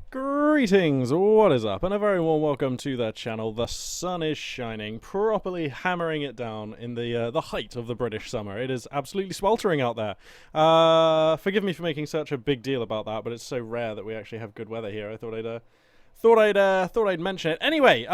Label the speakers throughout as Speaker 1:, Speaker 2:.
Speaker 1: Greetings, what is up, and a very warm welcome to the channel. The sun is shining, properly hammering it down in the height of the British summer. It is absolutely sweltering out there. Forgive me for making such a big deal about that, but it's so rare that we actually have good weather here. I thought I'd mention it. Anyway, you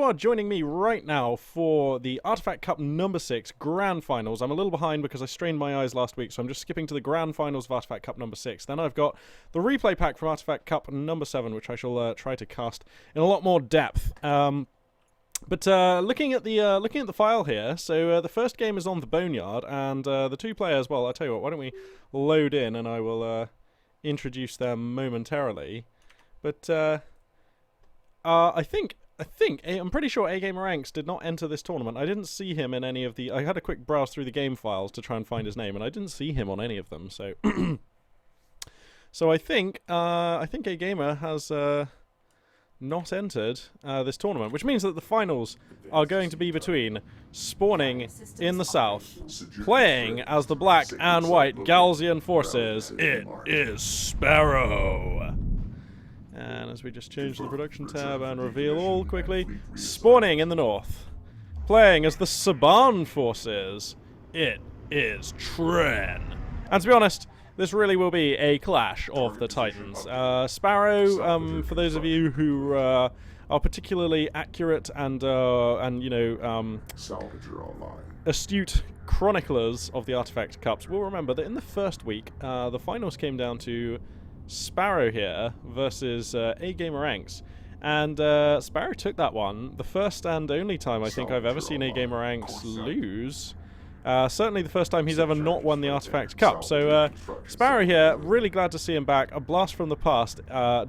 Speaker 1: are joining me right now for the Artifact Cup number 6 Grand Finals. I'm a little behind because I strained my eyes last week, so I'm just skipping to the Grand Finals of Artifact Cup number 6. Then I've got the replay pack from Artifact Cup number 7, which I shall try to cast in a lot more depth. But looking at the file here, so the first game is on the Boneyard, and the two players. Well, I'll tell you what. Why don't we load in, and I will introduce them momentarily. But I'm pretty sure AGamerAnx did not enter this tournament. I didn't see him in any of the. I had a quick browse through the game files to try and find his name, and I didn't see him on any of them. So, so I think AGamer has not entered this tournament, which means that the finals are going to be between spawning in the south, playing as the black and white Galzian forces. It is Sparrow. And as we just change the production tab and reveal all quickly, spawning in the north, playing as the Saban forces, it is Tren. And to be honest, this really will be a clash of the titans. Sparrow, for those of you who are particularly accurate and you know, astute chroniclers of the Artifact Cups, will remember that in the first week, the finals came down to Sparrow here versus AGamerAnx, and Sparrow took that one. The first and only time I think I've ever seen AGamerAnx lose. Certainly the first time he's ever not won the Artifact Cup. So Sparrow here, really glad to see him back. A blast from the past.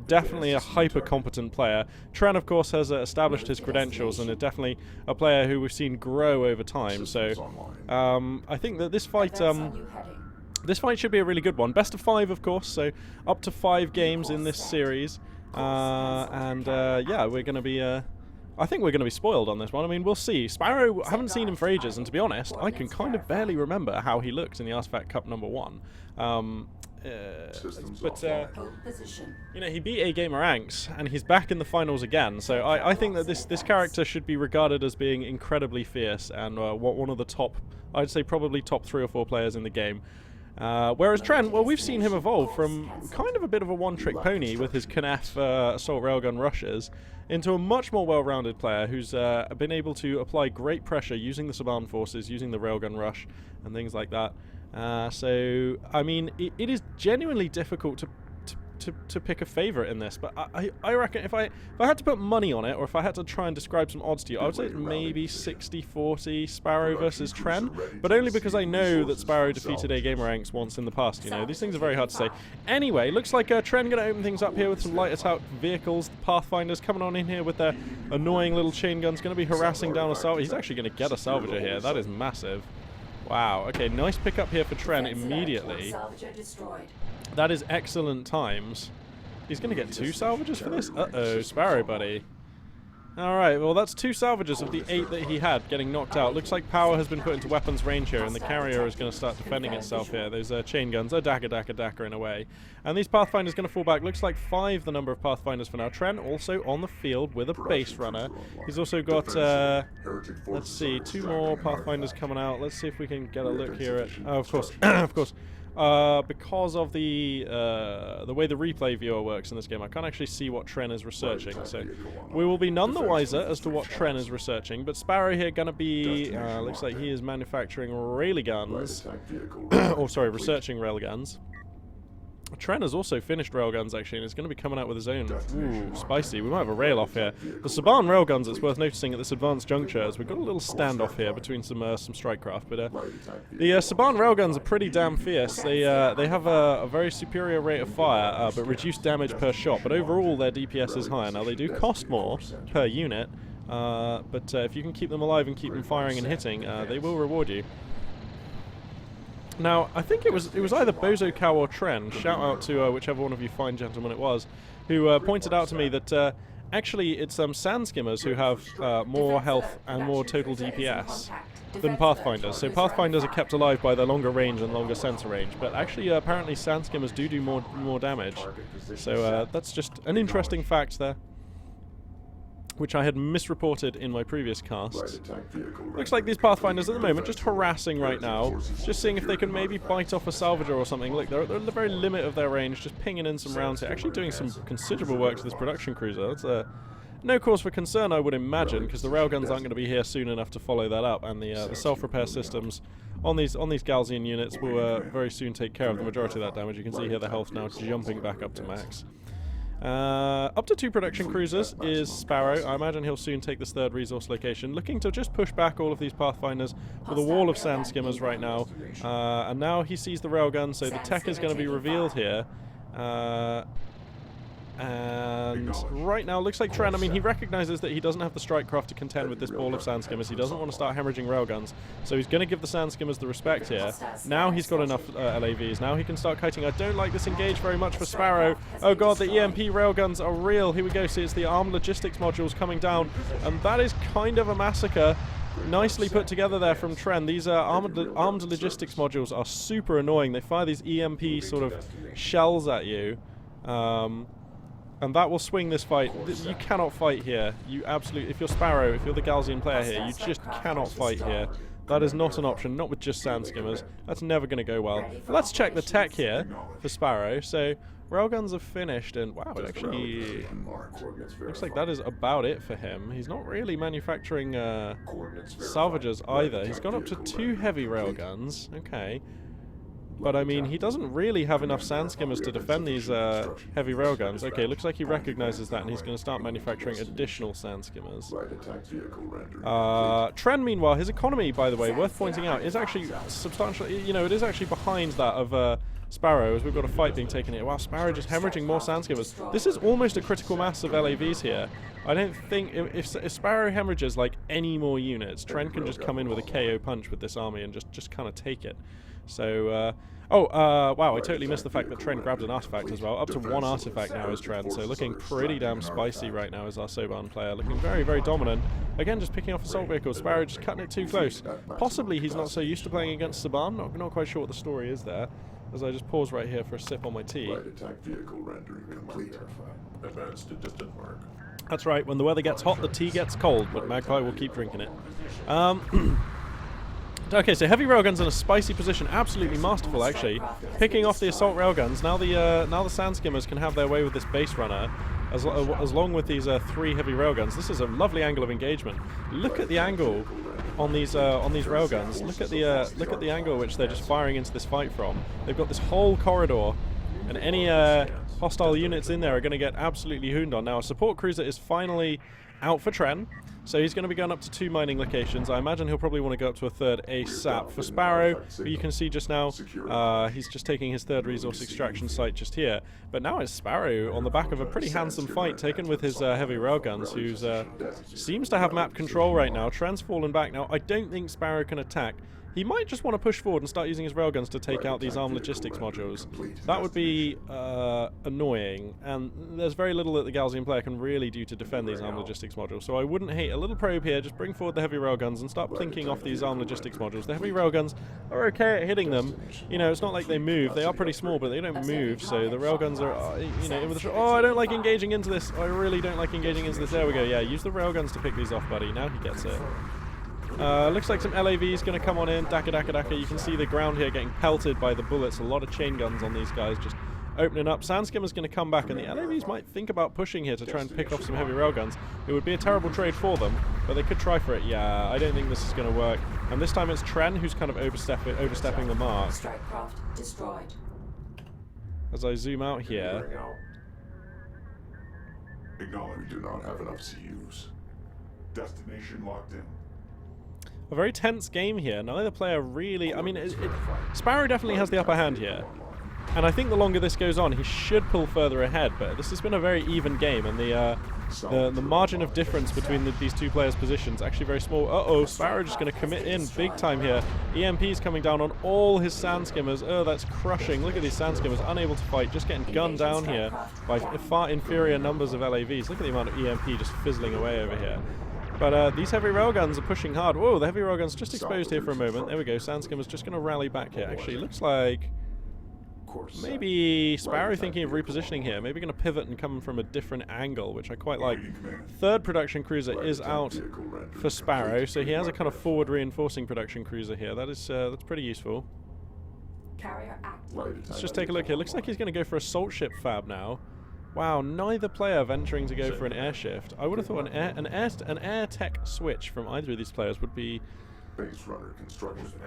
Speaker 1: Definitely a hyper-competent player. Tren, of course, has established his credentials and is definitely a player who we've seen grow over time. So I think that this fight... This fight should be a really good one. Best of 5, of course, so up to 5 games in this series. Yeah, we're going to be... I think we're going to be spoiled on this one. I mean, we'll see. Sparrow, I haven't seen him for ages, and to be honest, I can kind of barely remember how he looked in the Artifact Cup number 1. You know, he beat AGamerAnx, and he's back in the finals again, so I think that this character should be regarded as being incredibly fierce, and one of the top, I'd say probably top 3 or 4 players in the game. Whereas Tren, well, we've seen him evolve from kind of a bit of a one-trick pony with his Knef assault railgun rushes into a much more well-rounded player who's been able to apply great pressure using the Saban forces, using the railgun rush and things like that. So, I mean, it is genuinely difficult to pick a favourite in this, but I reckon if I had to put money on it, or if I had to try and describe some odds to you, I would say it's maybe 60-40 Sparrow versus Tren, but only because I know that Sparrow defeated AGamerAnx once in the past. You know, these things are very hard to say. Anyway, looks like Tren going to open things up here with some light attack vehicles. The Pathfinders coming on in here with their annoying little chain guns, going to be harassing down a salvager. He's actually going to get a salvager here. That is massive. Wow, okay, nice pickup here for Tren immediately. That is excellent times. He's going to get 2 salvages for this? Uh-oh, Sparrow buddy. Alright, well that's 2 salvages of the 8 that he had getting knocked out. Looks like power has been put into weapons range here, and the carrier is going to start defending itself here. Those chain guns are dagger in a way. And these Pathfinders going to fall back. Looks like 5 the number of Pathfinders for now. Tren also on the field with a base runner. He's also got, let's see, 2 more Pathfinders coming out. Let's see if we can get a look here at... Oh, of course, of course. Because of the way the replay viewer works in this game, I can't actually see what Tren is researching, so we will be none the wiser as to what Tren is researching. But Sparrow here gonna be, looks like he is manufacturing railguns, or sorry, researching railguns. Tren has also finished railguns actually, and is going to be coming out with his own. Ooh, spicy. We might have a rail off here. The Saban railguns, it's worth noticing at this advanced juncture, as we've got a little standoff here between some strikecraft. But the Saban railguns are pretty damn fierce. They have a very superior rate of fire, but reduced damage per shot. But overall, their DPS is higher. Now they do cost more per unit, but if you can keep them alive and keep them firing and hitting, they will reward you. Now, I think it was either Bozo Cow or Tren, shout out to whichever one of you fine gentlemen it was, who pointed out to me that actually it's Sand Skimmers who have more health and more total DPS than Pathfinders. So Pathfinders are kept alive by their longer range and longer sensor range, but actually apparently sand skimmers do more damage. So that's just an interesting fact there, which I had misreported in my previous casts. Looks like these Pathfinders at the moment just harassing right now, just seeing if they can maybe bite off a salvager or something. Look, they're at the very limit of their range, just pinging in some rounds here, actually doing some considerable work to this production cruiser. That's no cause for concern, I would imagine, because the railguns aren't going to be here soon enough to follow that up, and the self-repair systems on these Galzian units will very soon take care of the majority of that damage. You can see here the health now jumping back up to max. Up to 2 production cruisers is Sparrow. I imagine he'll soon take this 3rd resource location, looking to just push back all of these Pathfinders with a wall of sand skimmers right now. And now he sees the railgun, so the tech is going to be revealed here. And right now, looks like Tren, I mean, he recognizes that he doesn't have the strike craft to contend with this ball of sand skimmers. He doesn't want to start hemorrhaging railguns, so he's going to give the sand skimmers the respect here. Now he's got enough LAVs. Now he can start kiting. I don't like this engage very much for Sparrow. Oh god, the EMP railguns are real. Here we go. See, it's the armed logistics modules coming down, and that is kind of a massacre. Nicely put together there from Tren. These armed logistics modules are super annoying. They fire these EMP sort of shells at you. And that will swing this fight. You cannot fight here. You absolutely, if you're Sparrow, if you're the Galzian player here, you just cannot fight here. That is not an option, not with just sand skimmers. That's never going to go well. Let's check the tech here for Sparrow. So, railguns are finished, and wow, it actually looks like that is about it for him. He's not really manufacturing salvagers either. He's gone up to 2 heavy railguns. Okay. But I mean, he doesn't really have enough sand skimmers to defend these heavy railguns. Okay, looks like he recognizes that, and he's going to start manufacturing additional sand skimmers. Tren, meanwhile, his economy, by the way, worth pointing out, is actually substantially, you know, it is actually behind that of Sparrow, as we've got a fight being taken here. Wow, Sparrow just hemorrhaging more sand skimmers. This is almost a critical mass of LAVs here. I don't think, if Sparrow hemorrhages like any more units, Tren can just come in with a KO punch with this army and just kind of take it. So, wow, I totally missed the fact that Tren grabbed an artifact as well. Up to 1 artifact now is Tren, so looking pretty damn spicy right now as our Soban player. Looking very, very dominant. Again, just picking off assault vehicles. Sparrow just cutting it too close. Possibly he's not so used to playing against Saban. Not quite sure what the story is there. As I just pause right here for a sip on my tea.
Speaker 2: Attack vehicle rendering complete. Advance to distant mark.
Speaker 1: That's right, when the weather gets hot, the tea gets cold, but Magpie will keep drinking it. Okay, so heavy railguns in a spicy position, absolutely masterful actually. Picking off the assault railguns, now the sand skimmers can have their way with this base runner, as long with these 3 heavy railguns. This is a lovely angle of engagement. Look at the angle on these railguns. Look at the angle which they're just firing into this fight from. They've got this whole corridor, and any hostile units in there are going to get absolutely hooned on. Now, a support cruiser is finally out for Tren. So he's going to be going up to 2 mining locations. I imagine he'll probably want to go up to a 3rd ASAP. For Sparrow, who you can see just now, he's just taking his 3rd resource extraction site just here. But now it's Sparrow on the back of a pretty handsome fight taken with his heavy railguns, who seems to have map control right now. Tren's fallen back now. I don't think Sparrow can attack. He might just want to push forward and start using his railguns to take out these armed logistics modules. That would be annoying, and there's very little that the Galzian player can really do to defend these armed logistics modules. So I wouldn't hate a little probe here, just bring forward the heavy railguns and start plinking off these armed logistics modules. The heavy railguns are okay at hitting them. You know, it's not like they move. They are pretty small, but they don't move, so the railguns are, you know, in with the oh, I don't like engaging into this. I really don't like engaging into this. There we go. Yeah, use the railguns to pick these off, buddy. Now he gets it. Looks like some LAVs going to come on in. Daka, daka, daka. You can see the ground here getting pelted by the bullets. A lot of chain guns on these guys just opening up. Sandskimmer's going to come back, and the LAVs might think about pushing here to try and pick off some heavy railguns. It would be a terrible trade for them, but they could try for it. Yeah, I don't think this is going to work. And this time it's Tren who's kind of overstepping the mark.
Speaker 3: Destroyed.
Speaker 1: As I zoom out here.
Speaker 2: Acknowledge we do not have enough CUs. Destination locked in.
Speaker 1: A very tense game here. Neither player really... I mean, Sparrow definitely has the upper hand here. And I think the longer this goes on, he should pull further ahead. But this has been a very even game, and the margin of difference between these 2 players' positions actually very small. Uh-oh, Sparrow just going to commit in big time here. EMP's coming down on all his sand skimmers. Oh, that's crushing. Look at these sand skimmers, unable to fight, just getting gunned down here by far inferior numbers of LAVs. Look at the amount of EMP just fizzling away over here. But these heavy railguns are pushing hard. Whoa, the heavy railgun's just exposed here for a moment. There we go. Sandskimmer's just going to rally back here. Actually, looks like maybe Sparrow thinking of repositioning here. Maybe going to pivot and come from a different angle, which I quite like. Third production cruiser is out for Sparrow, so he has a kind of forward reinforcing production cruiser here. That is that's pretty useful. Let's just take a look here. Looks like he's going to go for assault ship fab now. Wow, neither player venturing to go for an air shift. I would have thought an air tech switch from either of these players would be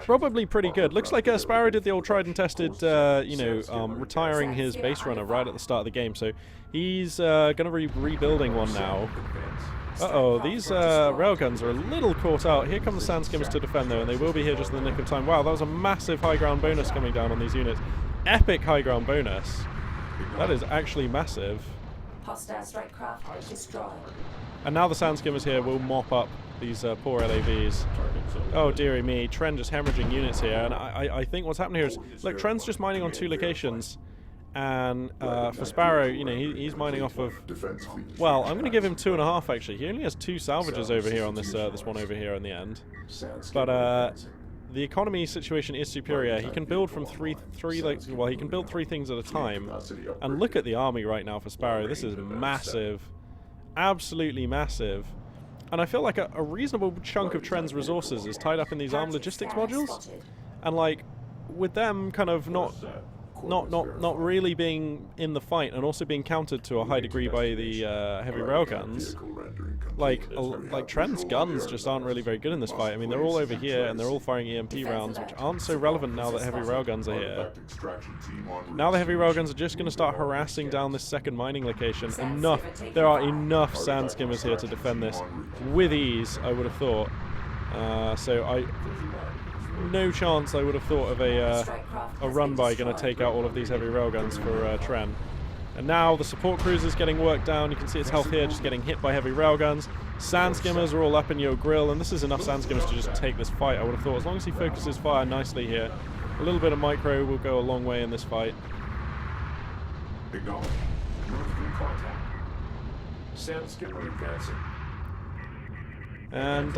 Speaker 1: probably pretty good. Looks like Sparrow did the old tried and tested, retiring his base runner right at the start of the game. So he's going to be rebuilding one now. Uh-oh, these railguns are a little caught out. Here come the Sandskimmers to defend though, and they will be here just in the nick of time. Wow, that was a massive high ground bonus coming down on these units. Epic high ground bonus. That is actually massive.
Speaker 3: Hostile strike craft destroyed.
Speaker 1: And now the Sandskimmers here will mop up these poor LAVs. Oh dearie me, Tren just hemorrhaging units here, and I think what's happening here is, look, Tren's just mining on 2 locations, and for Sparrow, you know, he's mining off of, well, I'm going to give him 2.5 actually. He only has 2 salvages over here on this this one over here in the end. But the economy situation is superior. He can build from he can build 3 things at a time. And look at the army right now for Sparrow. This is massive. Absolutely massive. And I feel like a reasonable chunk of Tren's resources is tied up in these armed logistics modules. And like, with them kind of not really being in the fight, and also being countered to a high degree by the heavy railguns, like Tren's guns just aren't really very good in this fight. I mean, they're all over here and they're all firing EMP rounds, which aren't so relevant now that heavy railguns are here. Now the heavy railguns are just going to start harassing down this second mining location. There are enough Sandskimmers here to defend this with ease, I would have thought. No chance I would have thought of a run-by going to take out all of these heavy railguns for Tren. And now the support cruiser's getting worked down. You can see its health here just getting hit by heavy railguns. Sandskimmers are all up in your grill, and this is enough Sandskimmers to just take this fight, I would have thought. As long as he focuses fire nicely here, a little bit of micro will go a long way in this fight.
Speaker 2: Acknowledge. Northern contact. Sandskimmer advancing.
Speaker 1: And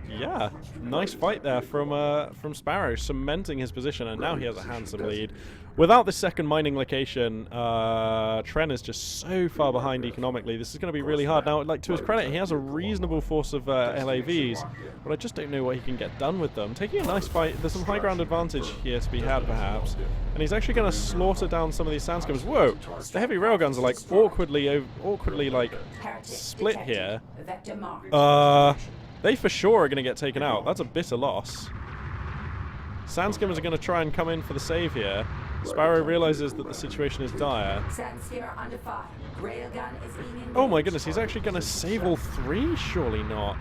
Speaker 1: yeah, nice fight there from Sparrow, cementing his position, and now he has a handsome lead. Without this second mining location, Tren is just so far behind economically. This is going to be really hard. Now, like, to his credit, he has a reasonable force of LAVs, but I just don't know what he can get done with them. Taking a nice fight. There's some high ground advantage here to be had, perhaps. And he's actually going to slaughter down some of these Sandskimmers. Whoa! The heavy railguns are, like, awkwardly, like, split here. They for sure are going to get taken out. That's a bitter loss. Sandskimmers are going to try and come in for the save here. Sparrow realizes that the situation is dire. Oh my goodness, he's actually going to save all 3? Surely not.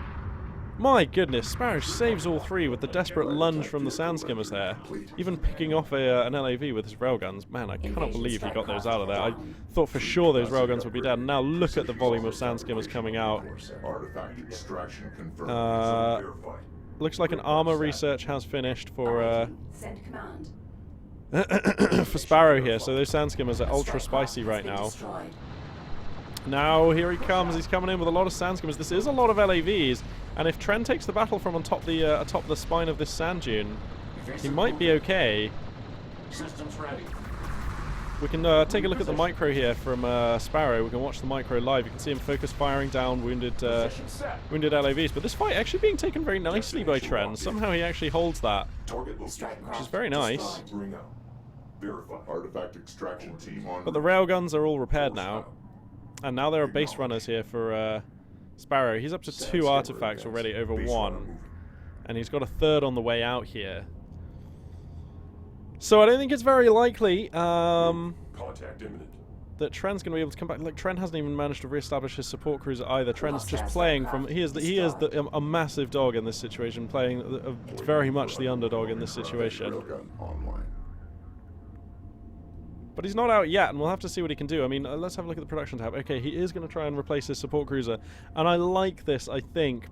Speaker 1: My goodness, Sparrow saves all 3 with the desperate lunge from the Sandskimmers there. Even picking off an LAV with his railguns. Man, I cannot believe he got those out of there. I thought for sure those railguns would be dead. Now look at the volume of Sandskimmers coming out. Looks like an armor research has finished for for Sparrow here. So those Sandskimmers are ultra spicy right now. Now here he comes. He's coming in with a lot of Sandskimmers. This is a lot of LAVs, and if Tren takes the battle from on top atop the spine of this sand dune, he might be okay.
Speaker 4: Systems ready.
Speaker 1: We can take a look at the micro here from Sparrow. We can watch the micro live. You can see him focus firing down wounded LAVs. But this fight actually being taken very nicely by Tren. Somehow he actually holds that, which is very nice. But the railguns are all repaired now. And now there are base runners here for Sparrow. He's up to 2 artifacts already over 1. And he's got a 3rd on the way out here. So I don't think it's very likely
Speaker 2: Contact imminent.
Speaker 1: that Tren's going to be able to come back. Like, Tren hasn't even managed to re-establish his support cruiser either. Tren's just playing from... He is a massive dog in this situation, playing very much the underdog in this situation. But he's not out yet, and we'll have to see what he can do. I mean, let's have a look at the production tab. Okay, he is going to try and replace his support cruiser, and I like this, I think.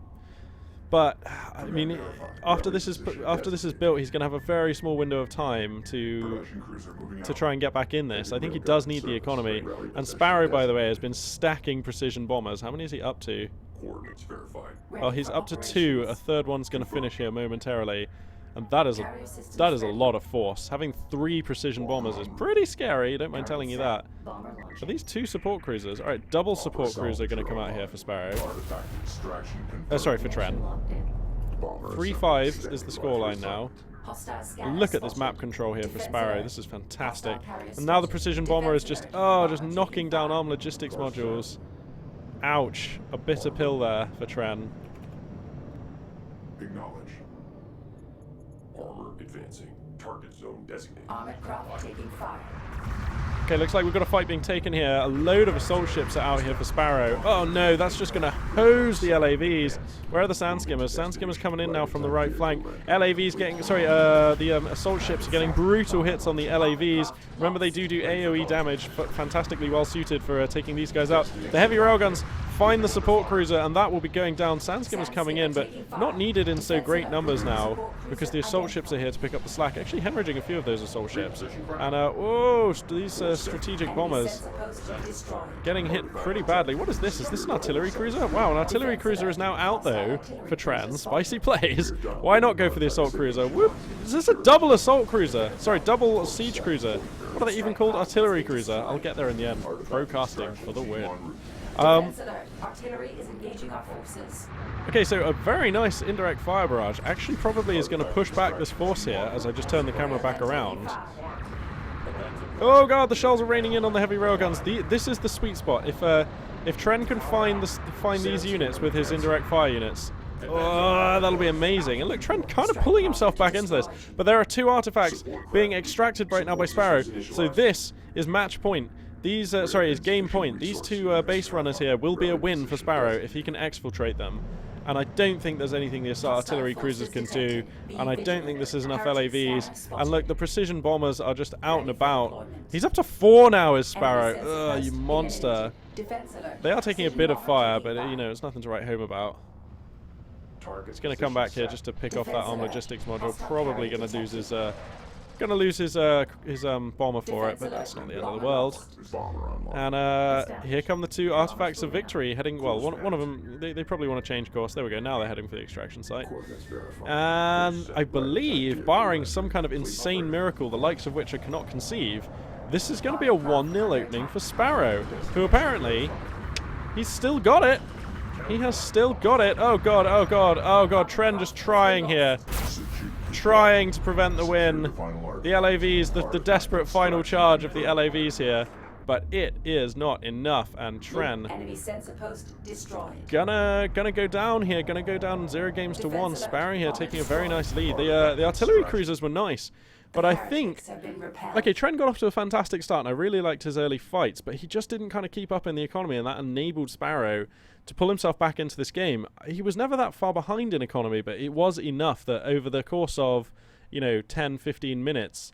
Speaker 1: But I mean, after this is built, he's going to have a very small window of time to try and get back in this. I think he does need the economy. And Sparrow, by the way, has been stacking precision bombers. How many is he up to?
Speaker 2: Coordinates verified.
Speaker 1: Well, he's up to 2. A third one's going to finish here momentarily. And that is a lot of force. Having 3 precision bombers is pretty scary, don't mind telling you that. Are these 2 support cruisers? Alright, double support cruiser going to come out here for Sparrow. Sorry, for Tren. 3-5 is the scoreline now. Look at this map control here for Sparrow. This is fantastic. And now the precision bomber is just knocking down arm logistics modules. Ouch. A bitter pill there for Tren.
Speaker 2: Acknowledge. Armor advancing. Target zone designated.
Speaker 3: Armored craft taking fire.
Speaker 1: Okay, looks like we've got a fight being taken here. A load of assault ships are out here for Sparrow. Oh no, that's just going to hose the LAVs. Where are the sand skimmers? Sand skimmers coming in now from the right flank. LAVs getting, the assault ships are getting brutal hits on the LAVs. Remember, they do AoE damage, but fantastically well suited for taking these guys out. The heavy railguns find the support cruiser, and that will be going down. Sand skimmers coming in, but not needed in so great numbers now, because the assault ships are here to pick up the slack. Actually hemorrhaging a few of those assault ships. And, these strategic bombers getting hit pretty badly. What is this? Is this an artillery cruiser? Wow, an artillery cruiser is now out, though, for Tren. Spicy plays. Why not go for the assault cruiser? Whoop! Is this a double assault cruiser? Sorry, double siege cruiser. What are they even called? Artillery cruiser. I'll get there in the end. Broadcasting for the win.
Speaker 3: Artillery is engaging our forces.
Speaker 1: Okay, so a very nice indirect fire barrage actually probably is going to push back this force here as I just turn the camera back around. Oh god, the shells are raining in on the heavy railguns. This is the sweet spot. If Tren can find these units with his indirect fire units, that'll be amazing. And look, Tren kind of pulling himself back into this. But there are 2 artifacts being extracted right now by Sparrow. So this is match point. These, is game point. These 2 base runners here will be a win for Sparrow if he can exfiltrate them. And I don't think there's anything the artillery cruisers can do. And I don't think this is enough LAVs. And look, the precision bombers are just out and about. He's up to 4 now, is Sparrow. Ugh, you monster. They are taking a bit of fire, but, it's nothing to write home about. He's going to come back here just to pick off that arm logistics module. Probably going to lose his... Going to lose his bomber for it, but that's not the end of the world. And here come the 2 artifacts of victory heading, well, one of them, they probably want to change course. There we go, now they're heading for the extraction site. And I believe, barring some kind of insane miracle, the likes of which I cannot conceive, this is going to be a 1-0 opening for Sparrow, who apparently, he's still got it. He has still got it. Oh god, oh god, oh god, Tren just trying here. Trying to prevent the win. The LAVs, the desperate final charge of the LAVs here. But it is not enough, and Tren
Speaker 3: Enemy sensor post destroyed.
Speaker 1: gonna go down here, gonna go down 0 games to 1. Sparrow here taking a very nice lead. The artillery cruisers were nice, but I think... Okay, Tren got off to a fantastic start, and I really liked his early fights, but he just didn't kind of keep up in the economy, and that enabled Sparrow to pull himself back into this game. He was never that far behind in economy, but it was enough that over the course of, 10, 15 minutes,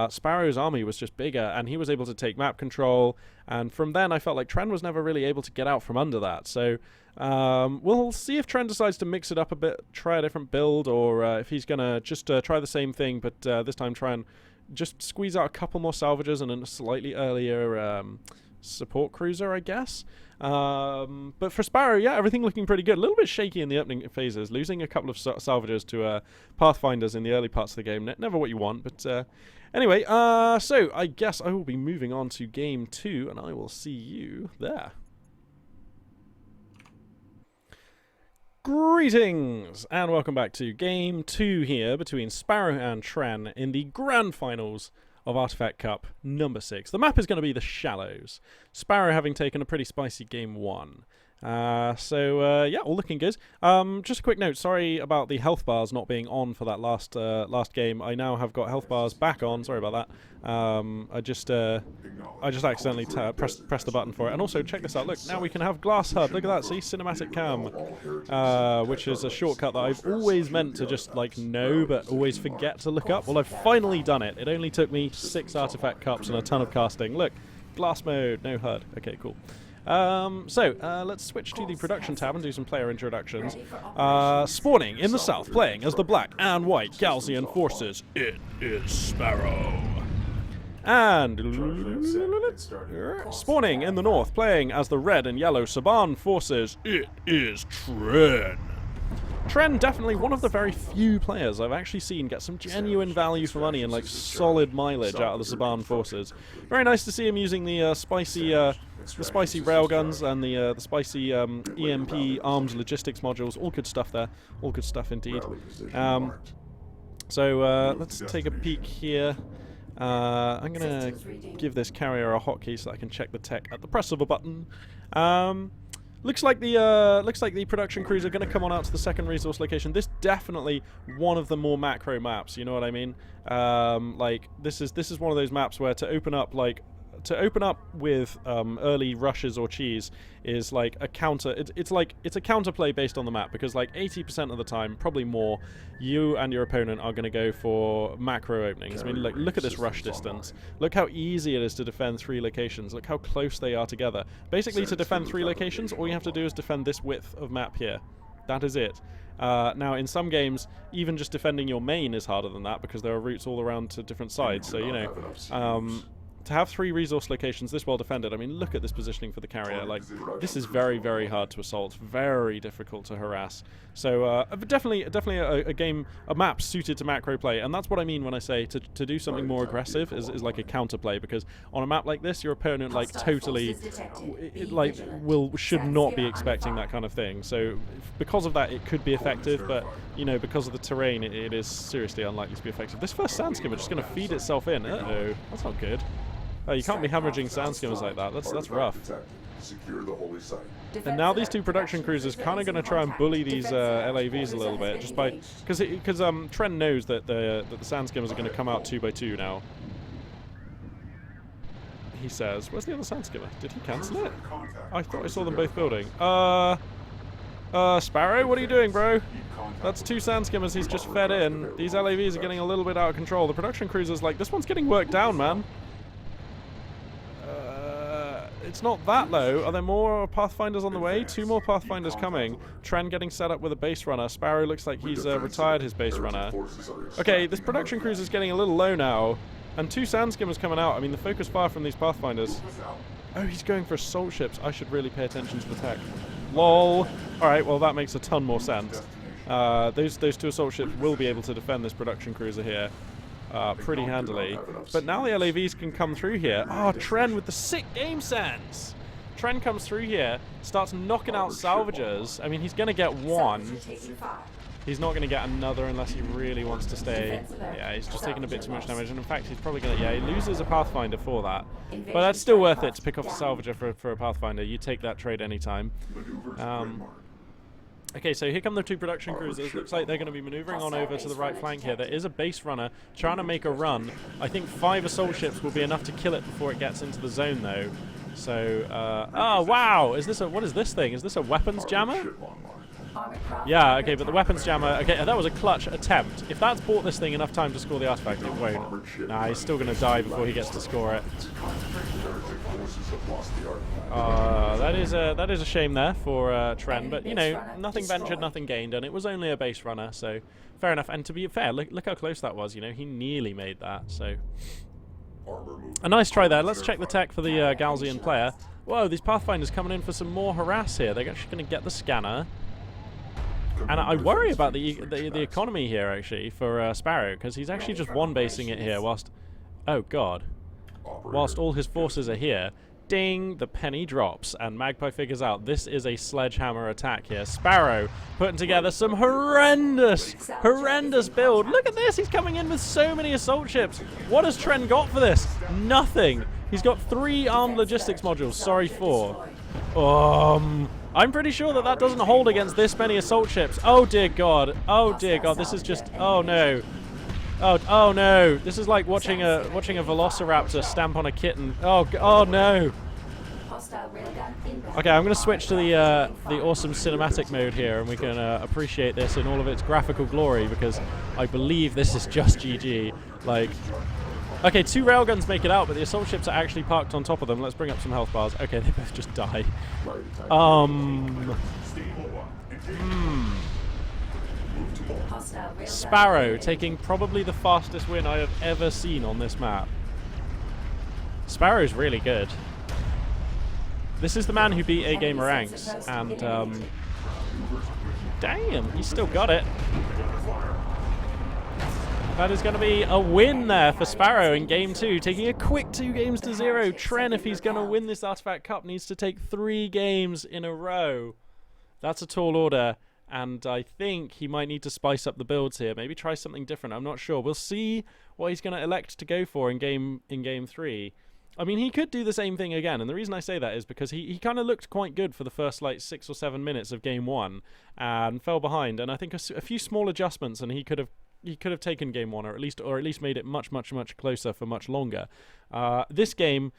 Speaker 1: Sparrow's army was just bigger, and he was able to take map control, and from then I felt like Tren was never really able to get out from under that. So we'll see if Tren decides to mix it up a bit, try a different build, or if he's going to just try the same thing, but this time try and just squeeze out a couple more salvages and a slightly earlier support cruiser, I guess. But for Sparrow, yeah, everything looking pretty good. A little bit shaky in the opening phases, losing a couple of salvages to Pathfinders in the early parts of the game. Never what you want, but anyway, so I guess I will be moving on to game 2, and I will see you there. Greetings, and welcome back to game 2 here between Sparrow and Tren in the grand finals of Artifact Cup number 6. The map is going to be the Shallows. Sparrow having taken a pretty spicy game 1. Yeah, all looking good. Just a quick note, sorry about the health bars not being on for that last game. I now have got health bars back on. Sorry about that. I just accidentally pressed the button for it. And also, check this out. Look, now we can have Glass HUD. Look at that. See, Cinematic Cam, which is a shortcut that I've always meant to just know, but always forget to look up. Well, I've finally done it. It only took me 6 Artifact Cups and a ton of casting. Look, glass mode, no HUD. Okay, cool. Let's switch to the production tab and do some player introductions. Spawning in the south, playing as the black and white Galsian forces, it is Sparrow. And
Speaker 2: It started.
Speaker 1: spawning in the north, playing as the red and yellow Saban forces, it is Tren. Tren, definitely one of the very few players I've actually seen get some genuine value for money and like solid mileage out of the Saban forces. Very nice to see him using the spicy railguns and the spicy EMP arms logistics modules. All good stuff there. All good stuff indeed.
Speaker 2: Rally position marked.
Speaker 1: So let's take a peek here. I'm gonna give this carrier a hotkey so I can check the tech at the press of a button. Looks like the production crews are going to come on out to the second resource location. This definitely one of the more macro maps. You know what I mean? Like this is one of those maps where to open up with early rushes or cheese is like a counter. It's a counterplay based on the map, because like 80% of the time, probably more, you and your opponent are going to go for macro openings. I mean, like, look at this rush distance. Look how easy it is to defend 3 locations. Look how close they are together. Basically, to defend 3 locations, all you have to do is defend this width of map here. That is it. Now, in some games, even just defending your main is harder than that, because there are routes all around to different sides. So, you know, to have 3 resource locations this well defended, I mean, look at this positioning for the carrier. Like, this is very, very hard to assault, very difficult to harass. So, definitely a map suited to macro play, and that's what I mean when I say to do something more aggressive is like a counterplay, because on a map like this, your opponent like totally should not be expecting that kind of thing. So, because of that, it could be effective, but you know, because of the terrain, it is seriously unlikely to be effective. This first sand skimmer just going to feed itself in. Uh-oh, that's not good. Oh, you can't be hemorrhaging sand skimmers like that. That's rough.
Speaker 2: Secure the holy site.
Speaker 1: And now these 2 production cruisers kind of going to try and bully these LAVs a little bit, just by because Tren knows that the sand skimmers are going to come out 2 by 2 now. He says, "Where's the other sand skimmer? Did he cancel it? I thought I saw them both building." Sparrow, what are you doing, bro? That's 2 sand skimmers he's just fed in. These LAVs are getting a little bit out of control. The production cruiser's like, this one's getting worked down, man. It's not that low. Are there more Pathfinders on the way? 2 more Pathfinders coming. Tren getting set up with a base runner. Sparrow looks like he's retired his base runner. Okay, this production cruiser's getting a little low now. And 2 sand skimmers coming out. I mean, the focus fire from these Pathfinders. Oh, he's going for assault ships. I should really pay attention to the tech. LOL. Alright, well, that makes a ton more sense. Those 2 assault ships will be able to defend this production cruiser here pretty handily. But now the LAVs can come through here. Oh, Tren with the sick game sense. Tren comes through here, starts knocking out salvagers. I mean, he's going to get 1. He's not going to get another unless he really wants to stay. Yeah, he's just taking a bit too much damage. And in fact, he's probably going to... Yeah, he loses a Pathfinder for that. But that's still worth it to pick off a salvager for a Pathfinder. You take that trade anytime. Okay, so here come the 2 production cruisers. Looks like they're going to be maneuvering on over to the right flank here. There is a base runner trying to make a run. I think 5 assault ships will be enough to kill it before it gets into the zone, though. So, oh, wow! What is this thing? Is this a weapons jammer? Yeah, okay, but the weapons jammer... Okay, that was a clutch attempt. If that's bought this thing enough time to score the artifact, it won't. Nah, he's still going to die before he gets to score it. That is a shame there for Tren, but, you know, nothing ventured, nothing gained, and it was only a base runner, so fair enough. And to be fair, look how close that was, you know, he nearly made that, so... A nice try there. Let's check the tech for the Galzian player. Whoa, these Pathfinders coming in for some more harass here. They're actually going to get the scanner. And I worry about the economy here, actually, for Sparrow, because he's actually just one-basing it here whilst... Oh, God. Whilst all his forces are here. Ding! The penny drops, and Magpie figures out this is a sledgehammer attack here. Sparrow putting together some horrendous build. Look at this! He's coming in with so many assault ships. What has Tren got for this? Nothing! He's got 3 armed logistics modules. Sorry, 4. I'm pretty sure that doesn't hold against this many assault ships. Oh dear God. Oh dear God. This is just... Oh no. Oh no. This is like watching a velociraptor stamp on a kitten. Oh no. Okay, I'm going to switch to the awesome cinematic mode here, and we can appreciate this in all of its graphical glory, because I believe this is just GG. Like... Okay, 2 railguns make it out, but the assault ships are actually parked on top of them. Let's bring up some health bars. Okay, they both just die. Sparrow taking probably the fastest win I have ever seen on this map. Sparrow's really good. This is the man who beat AGamerAnx, and damn, he's still got it. That is going to be a win there for Sparrow in Game 2, taking a quick 2-0. Tren, if he's going to win this Artifact Cup, needs to take 3 games in a row. That's a tall order, and I think he might need to spice up the builds here. Maybe try something different. I'm not sure. We'll see what he's going to elect to go for in Game 3. I mean, he could do the same thing again, and the reason I say that is because he kind of looked quite good for the first, like, 6 or 7 minutes of Game 1 and fell behind, and I think a few small adjustments and he could have taken Game 1 or at least made it much closer for much longer. This game,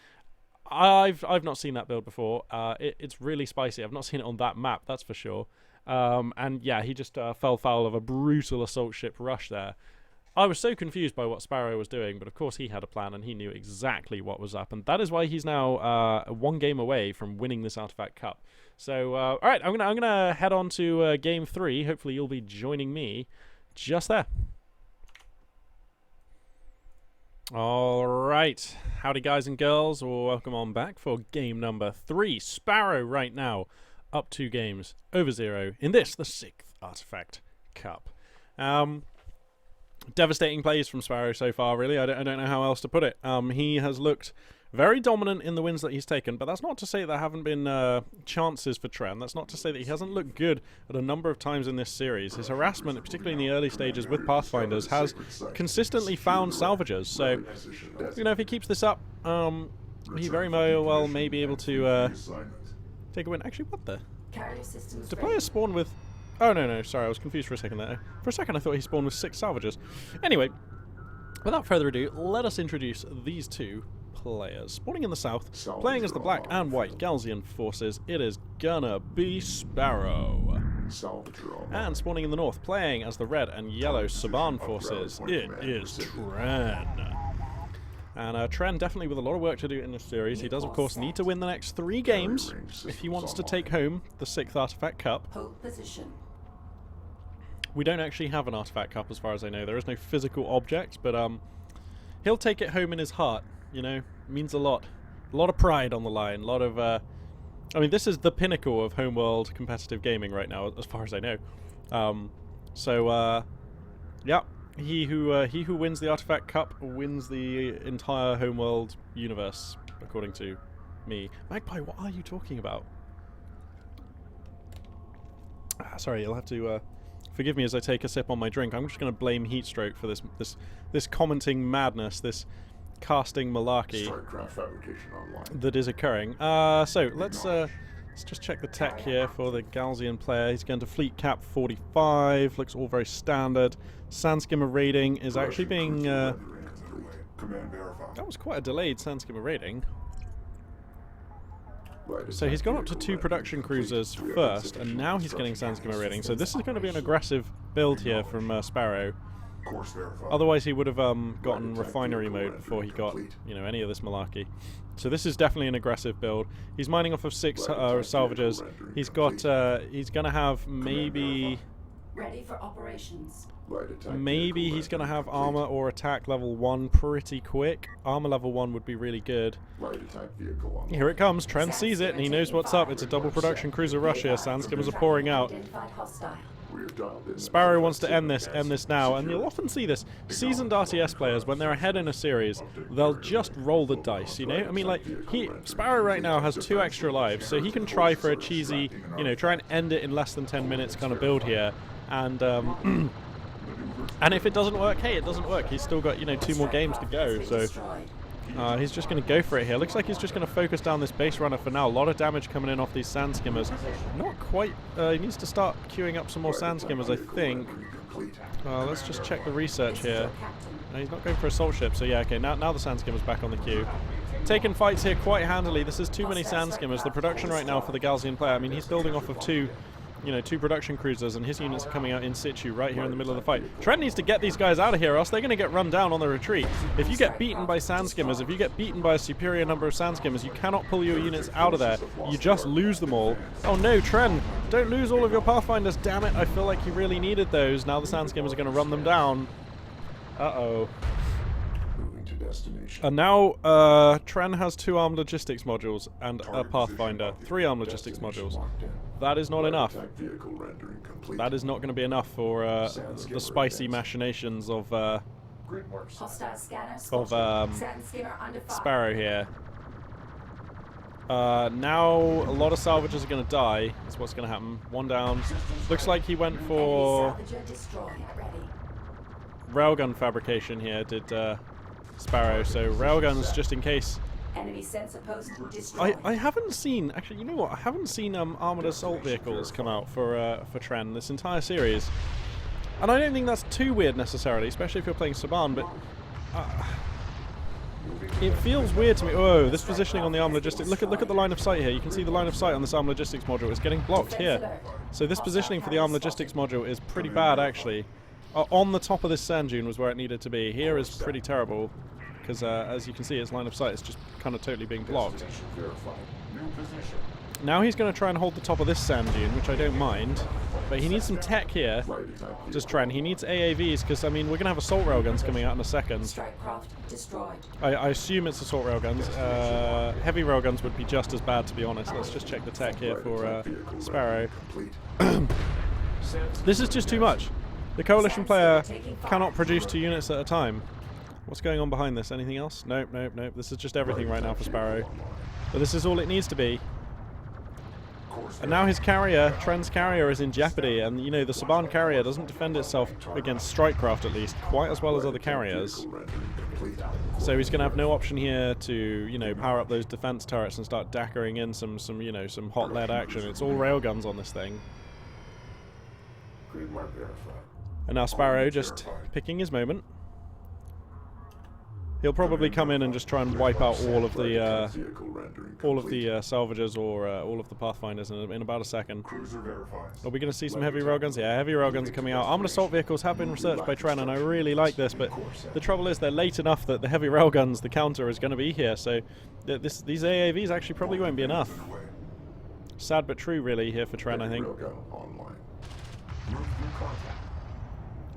Speaker 1: I've not seen that build before. It's really spicy. I've not seen it on that map, that's for sure. And yeah, he just fell foul of a brutal assault ship rush there. I was so confused by what Sparrow was doing, but of course he had a plan and he knew exactly what was up, and that is why he's now 1 game away from winning this Artifact Cup. So, all right, I'm gonna head on to Game 3. Hopefully you'll be joining me just there. All right, howdy guys and girls, welcome on back for game number 3. Sparrow right now up 2 games over 0 in this, the 6th Artifact Cup. Devastating plays from Sparrow so far, really. I don't know how else to put it. He has looked very dominant in the wins that he's taken, but that's not to say there haven't been chances for Tren. That's not to say that he hasn't looked good at a number of times in this series. His harassment, particularly in the early stages with Pathfinders, has consistently found salvagers. So, you know, if he keeps this up, he very well may be able to take a win. Actually, what the? Do players spawn with... Oh, no, sorry, I was confused for a second there. For a second I thought he spawned with 6 salvagers. Anyway, without further ado, let us introduce these 2 players. Spawning in the south, playing as the black and white Galzian forces, it is gonna be Sparrow. And spawning in the north, playing as the red and yellow Saban forces, it is Tren. And Tren definitely with a lot of work to do in this series. He does, of course, need to win the next 3 games if he wants to take home the 6th Artifact Cup.
Speaker 3: Hold position.
Speaker 1: We don't actually have an Artifact Cup as far as I know. There is no physical object, but he'll take it home in his heart. You know, it means a lot. A lot of pride on the line. A lot of, I mean, this is the pinnacle of Homeworld competitive gaming right now, as far as I know. Yeah, he who wins the Artifact Cup wins the entire Homeworld universe, according to me. Magpie, what are you talking about? Sorry, you'll have to forgive me as I take a sip on my drink. I'm just going to blame Heatstroke for this commenting madness, this casting malarkey that is occurring. So let's just check the tech here for the Galzian player. He's going to fleet cap 45. Looks all very standard. Sandskimmer rating is actually being that was quite a delayed Sandskimmer rating. So he's gone up to 2 production cruisers first, and now he's getting Sandskimmer rating. So this is going to be an aggressive build here from Sparrow. Otherwise he would have gotten refinery mode before he got, you know, any of this malarkey. So this is definitely an aggressive build. He's mining off of 6 salvagers. He's got he's gonna have maybe
Speaker 3: Ready for operations.
Speaker 1: maybe he's gonna have armor or attack level 1 pretty quick. Armor level 1 would be really good. Here it comes. Tren sees it and he knows what's up. It's a double production cruiser rush here. Sandskimmers are pouring out. Sparrow wants to end this now, and you'll often see this. Seasoned RTS players, when they're ahead in a series, they'll just roll the dice, you know? I mean, like, Sparrow right now has 2 extra lives, so he can try for a cheesy, you know, try and end it in less than 10 minutes kind of build here, and, and if it doesn't work, hey, it doesn't work. He's still got, you know, 2 more games to go, so... he's just going to go for it here. Looks like he's just going to focus down this base runner for now. A lot of damage coming in off these sand skimmers. Not quite... he needs to start queuing up some more sand skimmers, I think. Let's just check the research here. No, he's not going for assault ship, so yeah, okay. Now the sand skimmer's back on the queue. Taking fights here quite handily. This is too many sand skimmers. The production right now for the Galzian player, I mean, he's building off of 2 production cruisers, and his units are coming out in situ right here in the middle of the fight. Tren needs to get these guys out of here, or else they're going to get run down on the retreat. If you get beaten by sand skimmers, if you get beaten by a superior number of sand skimmers, you cannot pull your units out of there. You just lose them all. Oh no, Tren, don't lose all of your Pathfinders. Damn it, I feel like you really needed those. Now the sand skimmers are going to run them down. Uh-oh.
Speaker 2: destination.
Speaker 1: And now Tren has 2 armed logistics modules and a Pathfinder. 3 armed logistics modules.
Speaker 2: Locked in.
Speaker 1: That is not enough.
Speaker 2: Type vehicle rendering complete.
Speaker 1: That is not going to be enough for the spicy machinations of
Speaker 2: Grid marks.
Speaker 3: Hostile scanner
Speaker 1: Of,
Speaker 3: spotted. Sand skimmer under fire.
Speaker 1: Sparrow here. Now a lot of salvagers are going to die. That's what's going to happen. 1 down. Looks like he went for
Speaker 3: Enemy salvager destroyed. Ready.
Speaker 1: railgun fabrication here, did Sparrow. So railguns just in case.
Speaker 3: Enemy sensor post destroyed.
Speaker 1: I haven't seen, actually, you know what? I haven't seen armored assault vehicles come out for Tren this entire series. And I don't think that's too weird necessarily, especially if you're playing Saban, but it feels weird to me. Oh, this positioning on the arm logistics. Look at the line of sight here. You can see the line of sight on this arm logistics module is getting blocked here. So this positioning for the arm logistics module is pretty bad, actually. On the top of this sand dune was where it needed to be. Here is pretty terrible, because as you can see, its line of sight is just kind of totally being blocked.
Speaker 2: Destination verified. New position.
Speaker 1: Now he's going to try and hold the top of this sand dune, which I don't mind. But he needs some tech here.
Speaker 2: Flight attack
Speaker 1: Just Tren. He needs AAVs, because, I mean, we're going to have assault railguns coming out in a second.
Speaker 3: Strike craft destroyed.
Speaker 1: I assume it's assault railguns. Heavy railguns would be just as bad, to be honest. Let's just check the tech here for Sparrow.
Speaker 2: complete.
Speaker 1: This is just too much. The coalition player cannot produce 2 units at a time. What's going on behind this? Anything else? Nope, nope, nope. This is just everything right now for Sparrow. But this is all it needs to be. And now his carrier, Tren's carrier, is in jeopardy. And, you know, the Saban carrier doesn't defend itself against strikecraft, at least, quite as well as other carriers. So he's going to have no option here to, you know, power up those defense turrets and start dackering in some hot lead action. It's all railguns on this thing.
Speaker 2: Grid mark verified.
Speaker 1: And now Sparrow just picking his moment. He'll probably come in and just try and wipe out all of the salvagers or all of the Pathfinders in about a second.
Speaker 2: Cruiser verified.
Speaker 1: Are we going to see some heavy railguns? Yeah, heavy railguns are coming out. Armored assault vehicles have been researched by Tren, and I really like this, but the trouble is they're late enough that the heavy railguns, the counter, is going to be here, so these AAVs actually probably won't be enough. Sad but true, really, here for Tren, I think.
Speaker 2: Railgun online. Move through contact.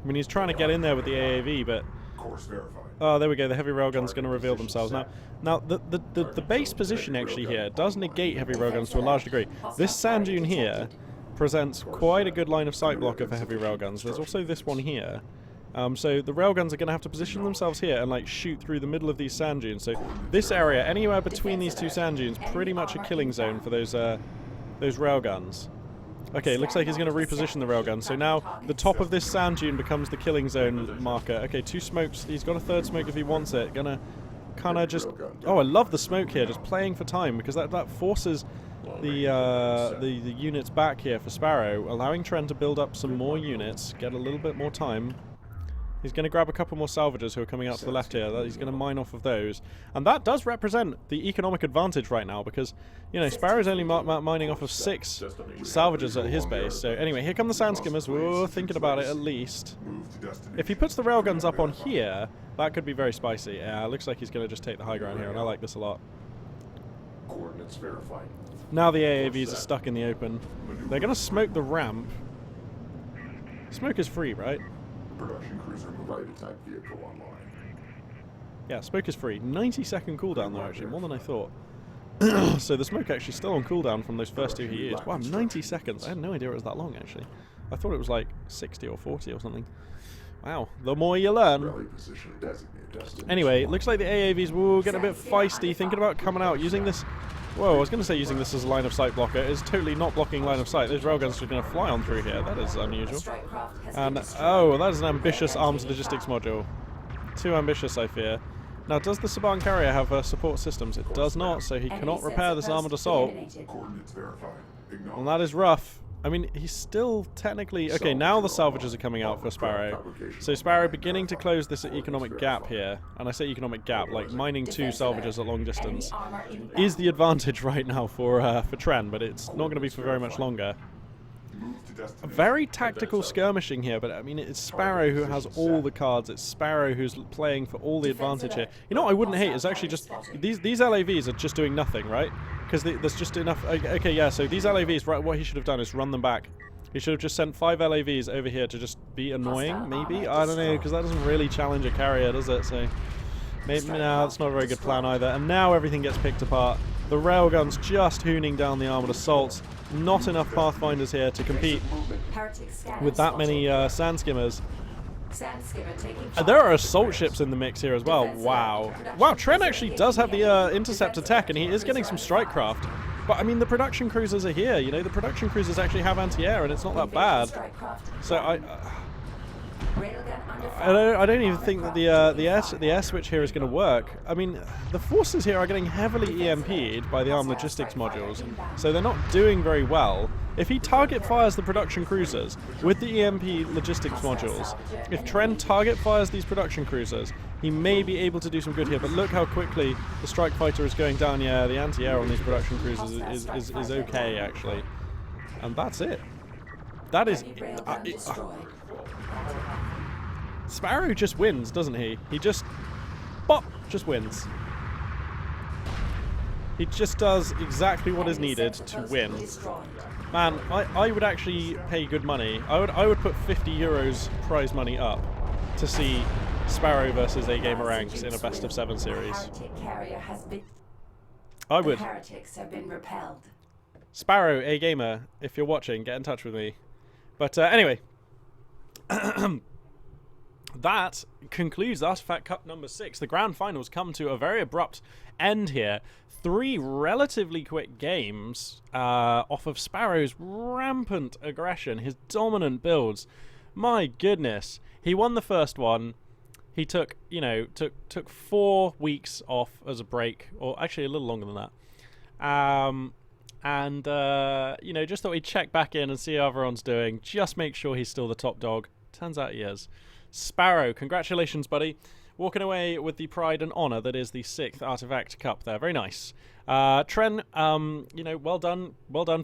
Speaker 1: I mean, he's trying to get in there with the AAV, but...
Speaker 2: Course verified.
Speaker 1: Oh, there we go. The heavy railgun's going to reveal themselves. Now the base position actually here does negate heavy railguns to a large degree. This sand dune here presents quite a good line of sight blocker for heavy railguns. There's also this one here. So the railguns are going to have to position themselves here and like shoot through the middle of these sand dunes. So this area, anywhere between these 2 sand dunes, pretty much a killing zone for those railguns. Okay, looks like he's going to reposition the railgun. So now the top of this sand dune becomes the killing zone marker. Okay, 2 smokes. He's got a 3rd smoke if he wants it. Gonna kind of just... Oh, I love the smoke here, just playing for time, because that forces the units back here for Sparrow, allowing Tren to build up some more units, get a little bit more time. He's going to grab a couple more salvagers who are coming out to the left here. He's going to mine off of those. And that does represent the economic advantage right now, because, you know, Sparrow's only mining off of 6 salvagers at his base. So anyway, here come the sand skimmers. We're thinking about it at least. If he puts the railguns up on here, that could be very spicy. Yeah, it looks like he's going to just take the high ground here, and I like this a lot.
Speaker 2: Coordinates verified.
Speaker 1: Now the AAVs are stuck in the open. They're going to smoke the ramp. Smoke is free, right?
Speaker 2: Production cruiser flight attack vehicle online.
Speaker 1: Yeah, smoke is free. 90-second cooldown though, actually, more than I thought. So the smoke actually still on cooldown from those first 2 he used. Wow, 90 seconds. I had no idea it was that long, actually. I thought it was like 60 or 40 or something. Wow, the more you learn.
Speaker 2: Rally position designated destination.
Speaker 1: Anyway, it looks like the AAVs will get a bit feisty, thinking about coming out, using this... Whoa, I was going to say using this as a line of sight blocker. It's totally not blocking line of sight. Those railguns are going to fly on through here. That is unusual. And, oh, that is an ambitious arms logistics module. Too ambitious, I fear. Now, does the Saban carrier have support systems? It does not, so he cannot repair this armored assault.
Speaker 2: Coordinates verified.
Speaker 1: And that is rough. I mean, he's still technically... Okay, now the salvagers are coming out for Sparrow. So Sparrow beginning to close this economic gap here. And I say economic gap, like mining 2 salvagers at long distance is the advantage right now for Tren, but it's not going to be for very much longer. A very tactical skirmishing here, but I mean, it's Sparrow who has all the cards. It's Sparrow who's playing for all the advantage here. You know what I wouldn't hate is actually just... These LAVs are just doing nothing, right? Because there's just enough... Okay, yeah, so these LAVs, right, what he should have done is run them back. He should have just sent 5 LAVs over here to just be annoying, maybe? I don't know, because that doesn't really challenge a carrier, does it? So Maybe, no, that's not a very good plan either. And now everything gets picked apart. The railgun's just hooning down the armored assaults. Not enough Pathfinders here to compete with that many sand skimmers. There are assault ships in the mix here as well. Wow. Wow, Tren actually does have the interceptor tech, and he is getting some strike craft. But, I mean, the production cruisers are here. You know, the production cruisers actually have anti-air, and it's not that bad. So I don't even think that the air switch here is going to work. I mean, the forces here are getting heavily EMP'd by the armed logistics modules, so they're not doing very well. If he target fires the production cruisers with the EMP logistics modules, if Tren target fires these production cruisers, he may be able to do some good here. But look how quickly the strike fighter is going down. Yeah, the anti-air on these production cruisers is okay, actually. And that's it. That is... Sparrow just wins, doesn't he? He just... Bop! Just wins. He just does exactly what is needed to win. Man, I would actually pay good money. I would put 50 euros prize money up to see Sparrow versus AGamerAnx in a best of 7 series. I would.
Speaker 3: Heretics have been repelled.
Speaker 1: Sparrow, AGamer, if you're watching, get in touch with me. But anyway, that concludes Artifact Cup number 6. The grand finals come to a very abrupt end here. 3 relatively quick games off of Sparrow's rampant aggression, his dominant builds. My goodness, he won the first one. He took 4 weeks off as a break, or actually a little longer than that. Just thought he'd check back in and see how everyone's doing. Just make sure he's still the top dog. Turns out he is. Sparrow, congratulations, buddy. Walking away with the pride and honor that is the 6th Artifact Cup there. Very nice. Tren, well done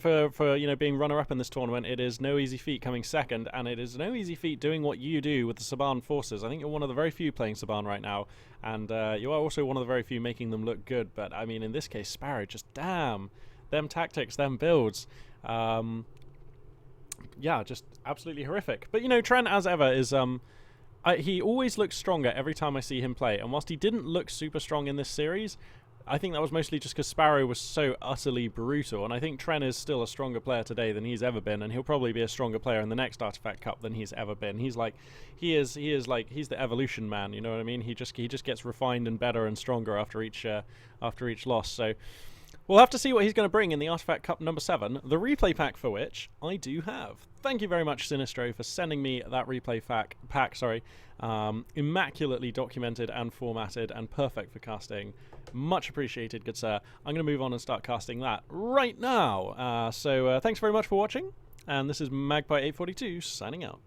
Speaker 1: for being runner-up in this tournament. It is no easy feat coming second, and it is no easy feat doing what you do with the Saban forces. I think you're one of the very few playing Saban right now, and you are also one of the very few making them look good. But, I mean, in this case, Sparrow, just damn. Them tactics, them builds. Yeah, just absolutely horrific. But, Tren, as ever, is... he always looks stronger every time I see him play, and whilst he didn't look super strong in this series, I think that was mostly just because Sparrow was so utterly brutal, and I think Tren is still a stronger player today than he's ever been, and he'll probably be a stronger player in the next Artifact Cup than he's ever been. He's the evolution man, you know what I mean? He just gets refined and better and stronger after each loss. So we'll have to see what he's going to bring in the Artifact Cup number 7, the replay pack for which I do have. Thank you very much, Sinistro, for sending me that replay pack. Immaculately documented and formatted and perfect for casting. Much appreciated, good sir. I'm going to move on and start casting that right now. So thanks very much for watching, and this is Magpie842 signing out.